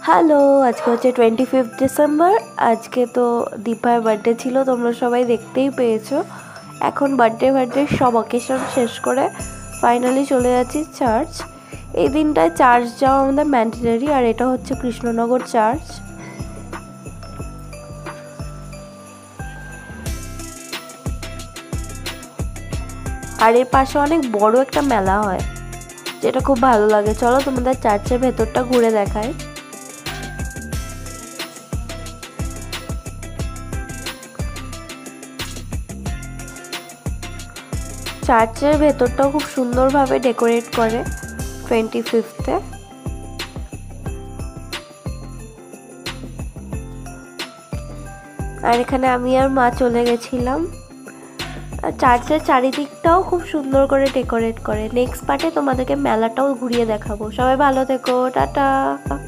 Hello, আজকে হচ্ছে 25 December. আজকে তো দীপার বার্থডে ছিল, তোমরা সবাই দেখতেই পেয়েছো। এখন বার্থডে সব অকেশন শেষ করে ফাইনালি চলে যাচ্ছি চার্চ। এই দিনটায় চার্চ যাওয়া আমাদের ম্যান্ডেটরি, আর এটা হচ্ছে কৃষ্ণনগর চার্চ। আর এর পাশে অনেক বড় একটা মেলা হয়, যেটা খুব ভালো লাগে। চলো তোমাদের চার্চের ভেতরটা ঘুরে দেখাই। চার্চের ভেতরটাও খুব সুন্দরভাবে ডেকোরেট করে 25-এ। আর এখানে আমি আর মা চলে গেছিলাম। আর চার্চের চারিদিকটাও খুব সুন্দর করে ডেকোরেট করে। নেক্সট পার্টে তোমাদেরকে মেলাটাও ঘুরিয়ে দেখাবো। সবাই ভালো থেকো, টাটা।